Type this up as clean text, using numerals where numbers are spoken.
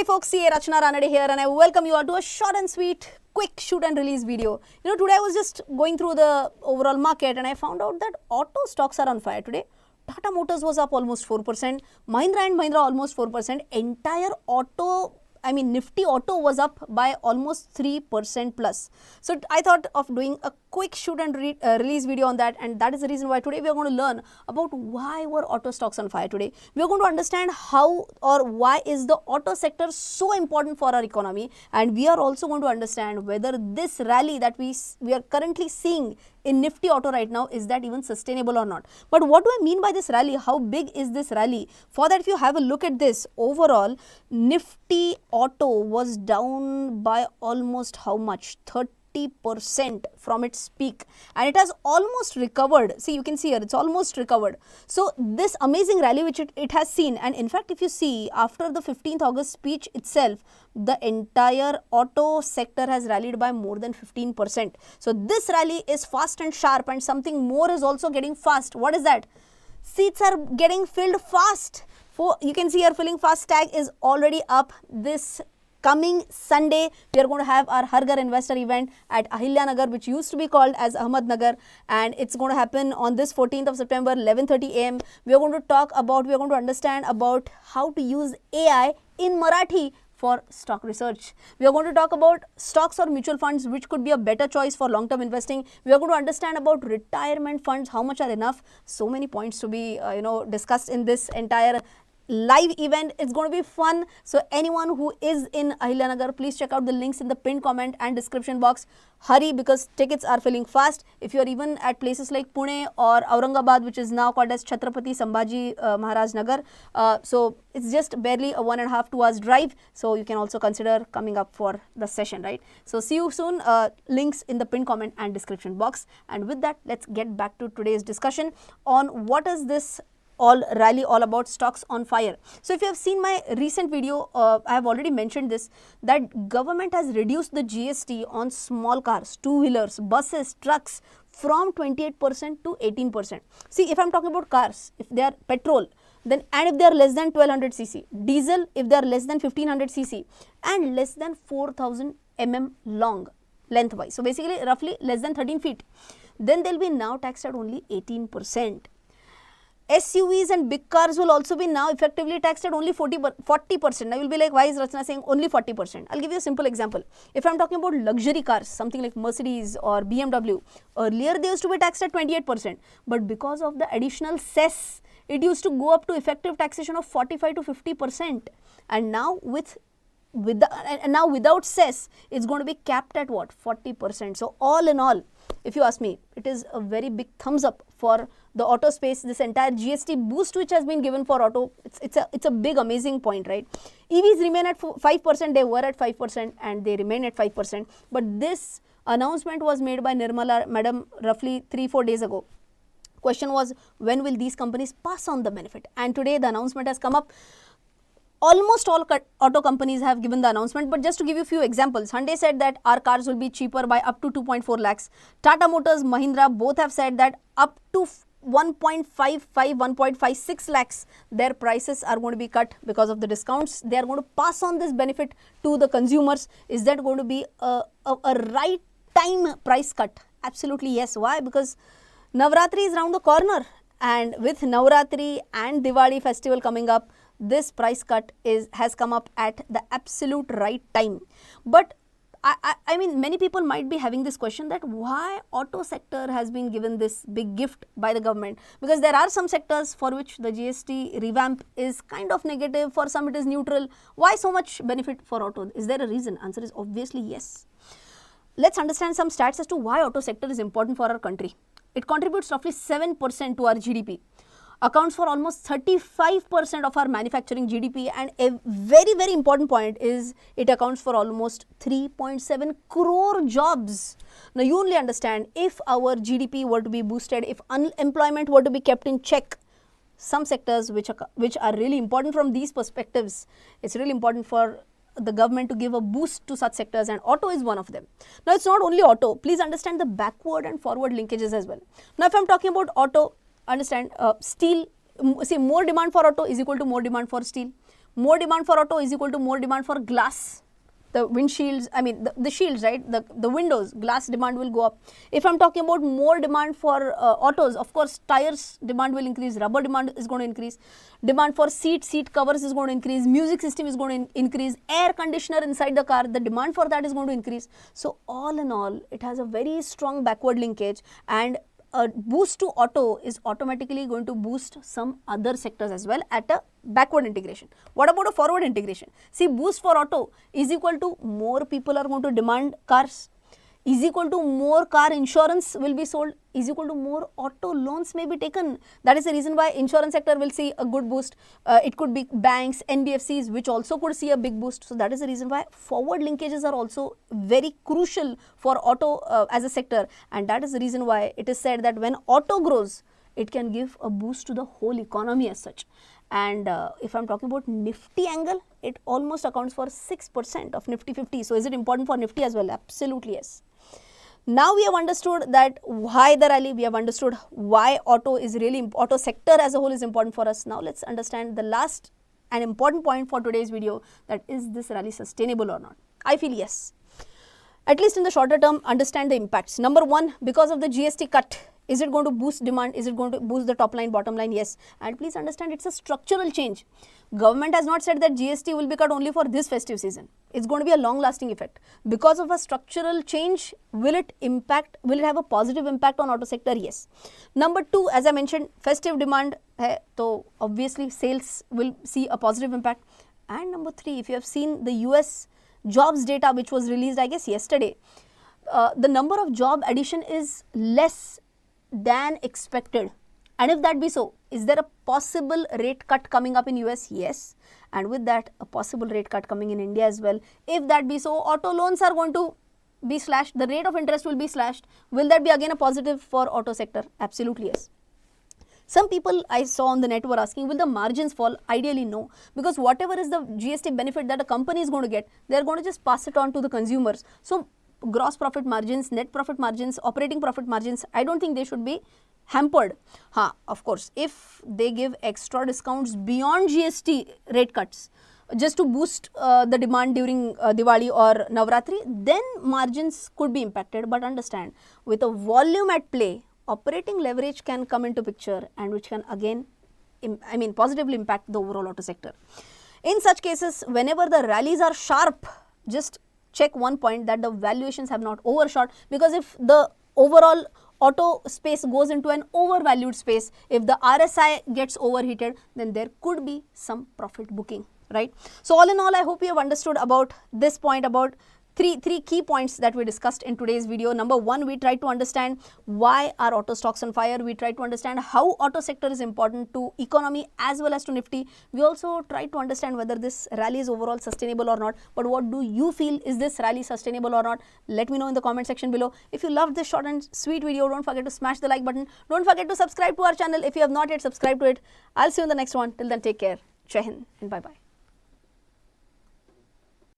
Hey folks, CA Rachana Ranade here and I welcome you all to a short and sweet, quick shoot and release video. Today I was just going through the overall market and I found out that auto stocks are on fire today. Tata Motors was up almost 4%, Mahindra and Mahindra almost 4%, entire NIFTY Auto was up by almost 3% plus. So I thought of doing a quick shoot and release video on that, and that is the reason why today we are going to learn about why were auto stocks on fire today. We are going to understand how or why is the auto sector so important for our economy, and we are also going to understand whether this rally that we are currently seeing in Nifty Auto right now, is that even sustainable or not. But what do I mean by this rally? How big is this rally? For that, if you have a look at this, overall Nifty Auto was down by almost how much? 30% from its peak, and it has almost recovered. See, you can see here it's almost recovered. So this amazing rally which it has seen, and in fact if you see after the 15th August speech itself, the entire auto sector has rallied by more than 15%. So this rally is fast and sharp, and something more is also getting fast. What is that? Seats are getting filled fast. You can see here filling fast tag is already up. This coming Sunday, we are going to have our Har Ghar Investor event at Ahilyanagar, which used to be called as Ahmednagar, and it's going to happen on this 14th of September, 11:30 am. We are going to understand about how to use AI in Marathi for stock research. We are going to talk about stocks or mutual funds, which could be a better choice for long-term investing. We are going to understand about retirement funds, how much are enough. So many points to be discussed in this entire live event. It's going to be fun. So anyone who is in Ahilyanagar, please check out the links in the pinned comment and description box. Hurry, because tickets are filling fast. If you're even at places like Pune or Aurangabad, which is now called as Chhatrapati Sambhaji Maharaj Nagar, so it's just barely a 1.5 to 2 hours drive. So you can also consider coming up for the session, right? So see you soon. Links in the pinned comment and description box. And with that, let's get back to today's discussion on what is this rally all about, stocks on fire. So if you have seen my recent video, I have already mentioned this, that government has reduced the GST on small cars, two-wheelers, buses, trucks from 28% to 18%. See, if I am talking about cars, if they are petrol, then and if they are less than 1200 cc, diesel if they are less than 1500 cc, and less than 4000 long lengthwise, so basically roughly less than 13 feet, then they will be now taxed at only 18%. SUVs and big cars will also be now effectively taxed at only 40%. I will be like, why is Rachana saying only 40%? I'll give you a simple example. If I'm talking about luxury cars, something like Mercedes or BMW, earlier they used to be taxed at 28%. But because of the additional cess, it used to go up to effective taxation of 45 to 50%. And now without cess, it's going to be capped at what? 40%. So all in all, if you ask me, it is a very big thumbs up for the auto space. This entire GST boost which has been given for auto, it's a big amazing point, right? EVs remain at 5%, they were at 5% and they remain at 5%. But this announcement was made by Nirmala Madam roughly 3-4 days ago. Question was, when will these companies pass on the benefit? And today the announcement has come up. Almost all auto companies have given the announcement, but just to give you a few examples, Hyundai said that our cars will be cheaper by up to 2.4 lakhs. Tata Motors, Mahindra both have said that up to 1.55, 1.56 lakhs, their prices are going to be cut because of the discounts. They are going to pass on this benefit to the consumers. Is that going to be a right time price cut? Absolutely yes. Why? Because Navratri is around the corner, and with Navratri and Diwali festival coming up, this price cut has come up at the absolute right time. But I mean, many people might be having this question that why auto sector has been given this big gift by the government, because there are some sectors for which the GST revamp is kind of negative, for some it is neutral. Why so much benefit for auto? Is there a reason? Answer is obviously yes. Let's understand some stats as to why auto sector is important for our country. It contributes roughly 7% to our GDP. Accounts for almost 35% of our manufacturing GDP, and a very, very important point is it accounts for almost 3.7 crore jobs. Now you only understand, if our GDP were to be boosted, if unemployment were to be kept in check, some sectors which are really important from these perspectives, it's really important for the government to give a boost to such sectors, and auto is one of them. Now it's not only auto, please understand the backward and forward linkages as well. Now if I'm talking about auto, understand steel, see, more demand for auto is equal to more demand for steel. More demand for auto is equal to more demand for glass. The windshields, I mean the shields, right, the windows, glass demand will go up. If I'm talking about more demand for autos, of course tires demand will increase, rubber demand is going to increase, demand for seat covers is going to increase, music system is going to increase, air conditioner inside the car, the demand for that is going to increase. So all in all, it has a very strong backward linkage, and a boost to auto is automatically going to boost some other sectors as well at a backward integration. What about a forward integration? See, boost for auto is equal to more people are going to demand cars, is equal to more car insurance will be sold, is equal to more auto loans may be taken. That is the reason why insurance sector will see a good boost. It could be banks, NBFCs, which also could see a big boost. So that is the reason why forward linkages are also very crucial for auto as a sector, and that is the reason why it is said that when auto grows, it can give a boost to the whole economy as such. And if I'm talking about Nifty angle, it almost accounts for 6% of Nifty 50. So is it important for Nifty as well? Absolutely yes. Now we have understood that why the rally, we have understood why auto is really, auto sector as a whole is important for us. Now let's understand the last and important point for today's video, that is this rally sustainable or not? I feel yes. At least in the shorter term, understand the impacts. Number one, because of the GST cut, is it going to boost demand? Is it going to boost the top line, bottom line? Yes. And please understand, it's a structural change. Government has not said that GST will be cut only for this festive season. It's going to be a long lasting effect. Because of a structural change, will it have a positive impact on auto sector? Yes. Number two, as I mentioned, festive demand, so obviously sales will see a positive impact. And number three, if you have seen the US jobs data which was released, I guess yesterday, the number of job addition is less than expected. And if that be so, is there a possible rate cut coming up in US? Yes. And with that, a possible rate cut coming in India as well. If that be so, auto loans are going to be slashed, the rate of interest will be slashed. Will that be again a positive for auto sector? Absolutely yes. Some people I saw on the net were asking, will the margins fall? Ideally no, because whatever is the GST benefit that a company is going to get, they are going to just pass it on to the consumers. So gross profit margins, net profit margins, operating profit margins, I don't think they should be hampered. Of course, if they give extra discounts beyond GST rate cuts just to boost the demand during Diwali or Navratri, then margins could be impacted. But understand, with a volume at play, operating leverage can come into picture, and which can again, positively impact the overall auto sector. In such cases, whenever the rallies are sharp, just check one point, that the valuations have not overshot, because if the overall auto space goes into an overvalued space, if the RSI gets overheated, then there could be some profit booking, right? So all in all, I hope you have understood about this point, about three key points that we discussed in today's video. Number one, we tried to understand why are auto stocks on fire. We tried to understand how auto sector is important to economy as well as to Nifty. We also tried to understand whether this rally is overall sustainable or not. But what do you feel? Is this rally sustainable or not? Let me know in the comment section below. If you loved this short and sweet video, don't forget to smash the like button. Don't forget to subscribe to our channel if you have not yet subscribed to it. I'll see you in the next one. Till then, take care. Jai Hind and bye-bye.